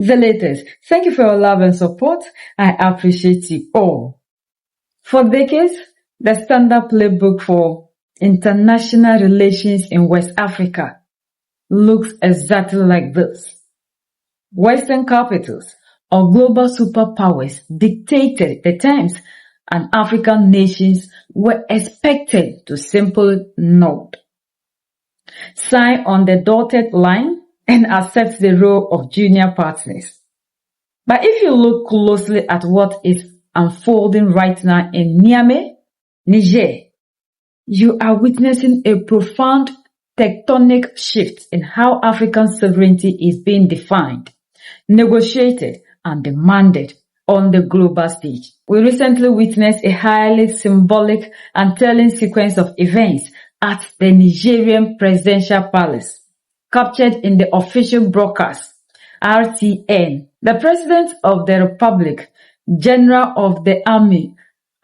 The latest. Thank you for your love and support. I appreciate you all. For decades, the standard playbook for international relations in West Africa looks exactly like this. Western capitals or global superpowers dictated the terms and African nations were expected to simply nod, sign on the dotted line and accept the role of junior partners. But if you look closely at what is unfolding right now in Niamey, Niger, you are witnessing a profound tectonic shift in how African sovereignty is being defined, negotiated, and demanded on the global stage. We recently witnessed a highly symbolic and telling sequence of events at the Nigerian presidential palace, captured in the official broadcast, RTN. The President of the Republic, General of the Army,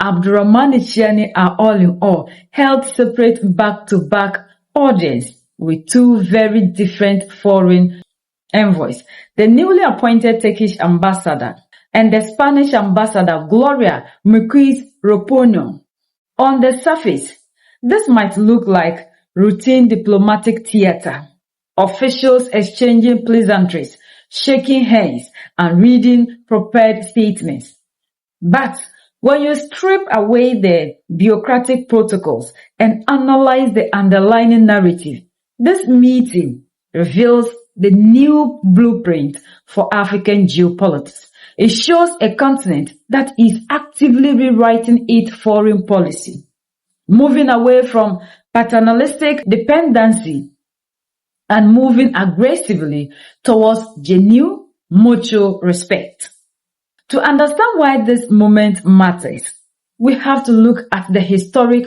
Abdurrahman Chiani are all in all held separate back-to-back audience with two very different foreign envoys, the newly appointed Turkish ambassador and the Spanish ambassador Gloria Muquiz-Ropono. On the surface, this might look like routine diplomatic theater, officials exchanging pleasantries, shaking hands, and reading prepared statements. But when you strip away the bureaucratic protocols and analyze the underlying narrative, this meeting reveals the new blueprint for African geopolitics. It shows a continent that is actively rewriting its foreign policy, moving away from paternalistic dependency and moving aggressively towards genuine mutual respect. To understand why this moment matters, we have to look at the historic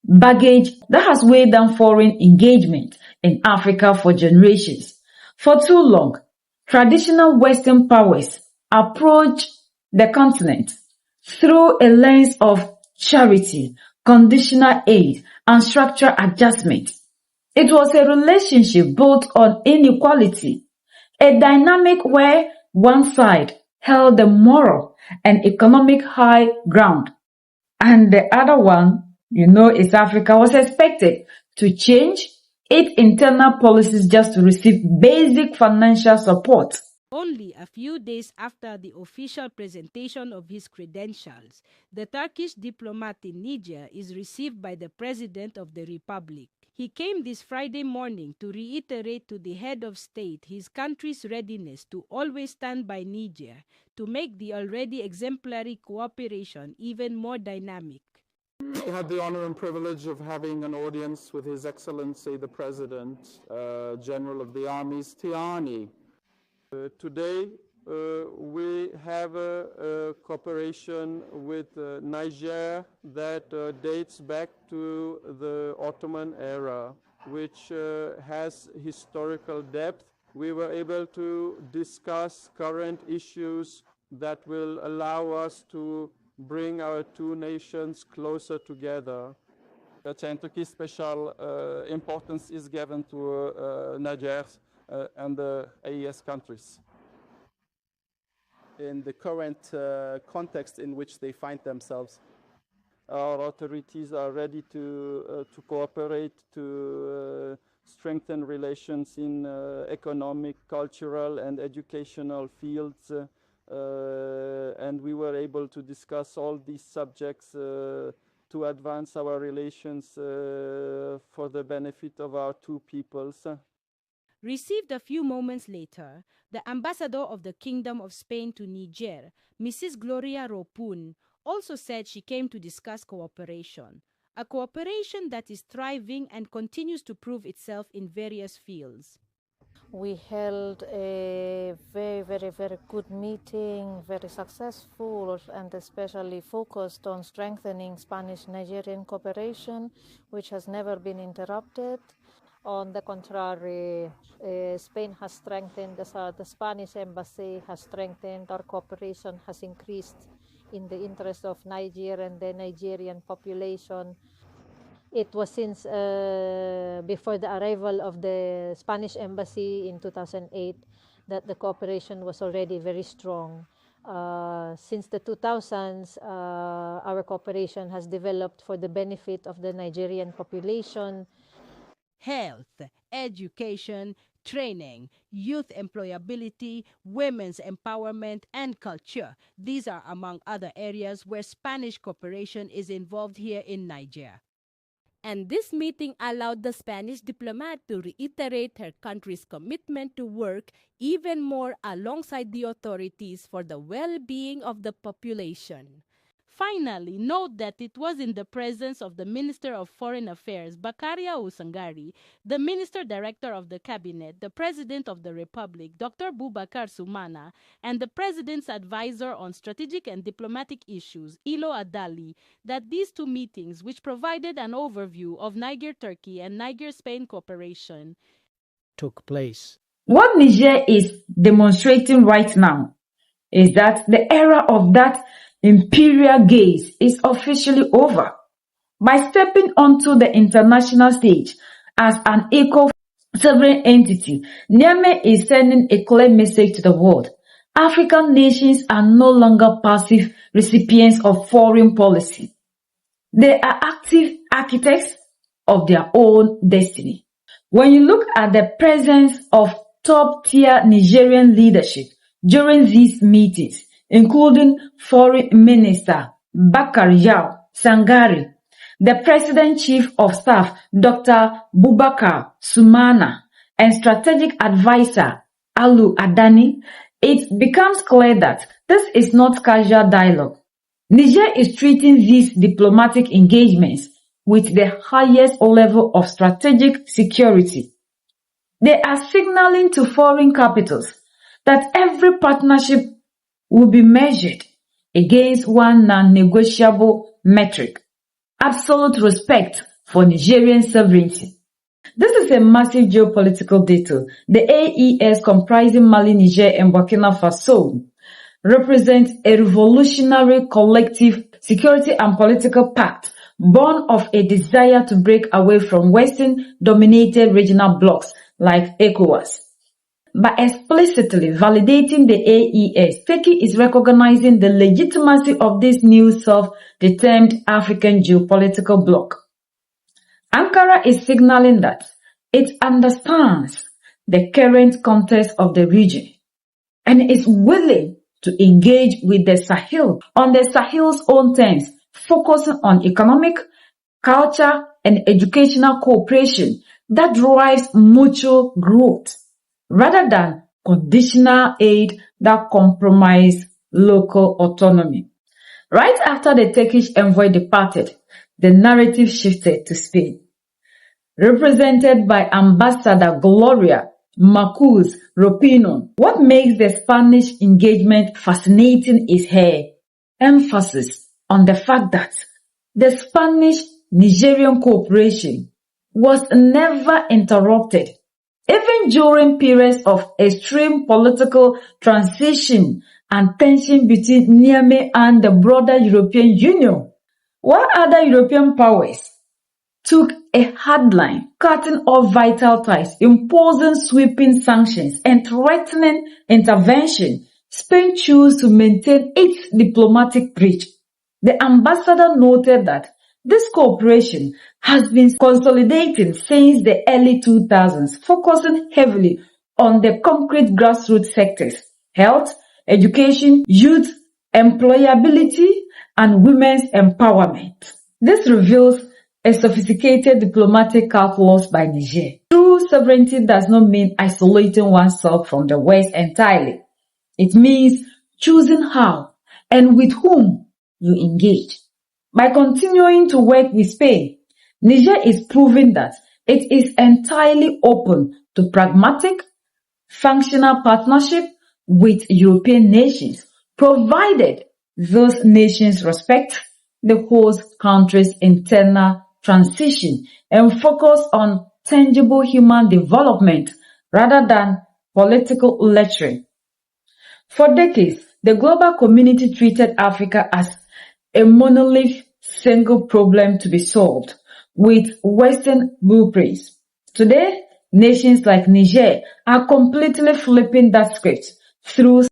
baggage that has weighed down foreign engagement in Africa for generations. For too long, traditional Western powers approached the continent through a lens of charity, conditional aid, and structural adjustment. It was a relationship built on inequality, a dynamic where one side held the moral and economic high ground, and the other one, East Africa, was expected to change its internal policies just to receive basic financial support. Only a few days after the official presentation of his credentials, the Turkish diplomat in Niger is received by the President of the Republic. He came this Friday morning to reiterate to the head of state his country's readiness to always stand by Niger to make the already exemplary cooperation even more dynamic. I had the honor and privilege of having an audience with His Excellency the President, General of the Armies, Tiani. Today, we have a cooperation with Niger that dates back to the Ottoman era, which has historical depth. We were able to discuss current issues that will allow us to bring our two nations closer together. Scientific special importance is given to Niger and the AES countries. In the current context in which they find themselves, our authorities are ready to cooperate, to strengthen relations in economic, cultural, and educational fields. And we were able to discuss all these subjects to advance our relations for the benefit of our two peoples. Received a few moments later, the ambassador of the Kingdom of Spain to Niger, Mrs. Gloria Ropun, also said she came to discuss cooperation, a cooperation that is thriving and continues to prove itself in various fields. We held a very good meeting, very successful, and especially focused on strengthening Spanish-Nigerian cooperation, which has never been interrupted. On the contrary, Spain has strengthened, the Spanish embassy has strengthened, our cooperation has increased in the interest of Niger and the Nigerian population. It was since before the arrival of the Spanish embassy in 2008 that the cooperation was already very strong. Since the 2000s, our cooperation has developed for the benefit of the Nigerian population. Health, education, training, youth employability, women's empowerment, and culture. These are among other areas where Spanish cooperation is involved here in Niger. And this meeting allowed the Spanish diplomat to reiterate her country's commitment to work even more alongside the authorities for the well-being of the population. Finally, note that it was in the presence of the Minister of Foreign Affairs, Bakaria Usangari, the Minister Director of the Cabinet, the President of the Republic, Dr. Boubacar Soumana, and the President's Advisor on Strategic and Diplomatic Issues, Ilo Adali, that these two meetings, which provided an overview of Niger-Turkey and Niger-Spain cooperation, took place. What Niger is demonstrating right now is that the era of that imperial gaze is officially over. By stepping onto the international stage as an equal sovereign entity, Niamey is sending a clear message to the world. African nations are no longer passive recipients of foreign policy. They are active architects of their own destiny. When you look at the presence of top-tier Nigerian leadership during these meetings, including Foreign Minister Bakar Yao Sangari, the President Chief of Staff Dr. Boubacar Soumana, and Strategic Advisor Alu Adani, it becomes clear that this is not casual dialogue. Niger is treating these diplomatic engagements with the highest level of strategic security. They are signaling to foreign capitals that every partnership will be measured against one non-negotiable metric: absolute respect for Nigerian sovereignty. This is a massive geopolitical detail. The AES, comprising Mali, Niger, and Burkina Faso, represents a revolutionary collective security and political pact born of a desire to break away from Western-dominated regional blocs like ECOWAS. By explicitly validating the AES, Turkey is recognizing the legitimacy of this new self-determined African geopolitical bloc. Ankara is signaling that it understands the current context of the region and is willing to engage with the Sahel on the Sahel's own terms, focusing on economic, culture, and educational cooperation that drives mutual growth, rather than conditional aid that compromise local autonomy. Right after the Turkish envoy departed, the narrative shifted to Spain, represented by Ambassador Gloria Marcuz Ropino. What makes the Spanish engagement fascinating is her emphasis on the fact that the Spanish-Nigerian cooperation was never interrupted, even during periods of extreme political transition and tension between Niamey and the broader European Union. While other European powers took a hard line, cutting off vital ties, imposing sweeping sanctions, and threatening intervention, Spain chose to maintain its diplomatic reach. The ambassador noted that this cooperation has been consolidating since the early 2000s, focusing heavily on the concrete grassroots sectors: health, education, youth employability, and women's empowerment. This reveals a sophisticated diplomatic calculus by Niger. True sovereignty does not mean isolating oneself from the West entirely. It means choosing how and with whom you engage. By continuing to work with Spain, Niger is proving that it is entirely open to pragmatic, functional partnership with European nations, provided those nations respect the host country's internal transition and focus on tangible human development rather than political lecturing. For decades, the global community treated Africa as a monolith single problem to be solved with Western blueprints. Today, Nations like Niger are completely flipping that script. Through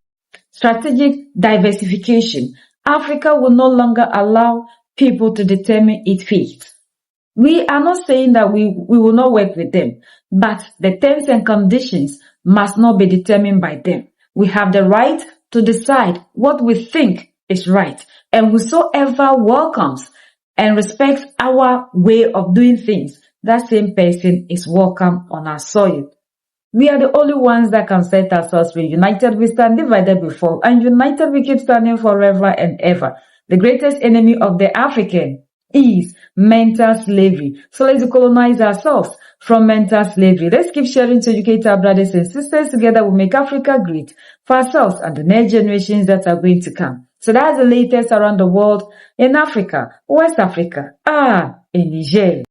strategic diversification, Africa will no longer allow people to determine its fate. We are not saying that we will not work with them, but the terms and conditions must not be determined by them. We have the right to decide what we think is right, and whosoever welcomes and respects our way of doing things, that same person is welcome on our soil. We are the only ones that can set ourselves free. United we stand, divided we fall, and united we keep standing forever and ever. The greatest enemy of the African is mental slavery. So let's decolonize ourselves from mental slavery. Let's keep sharing to educate our brothers and sisters. Together we'll make Africa great for ourselves and the next generations that are going to come. So that's the latest around the world in Africa, West Africa, in Niger.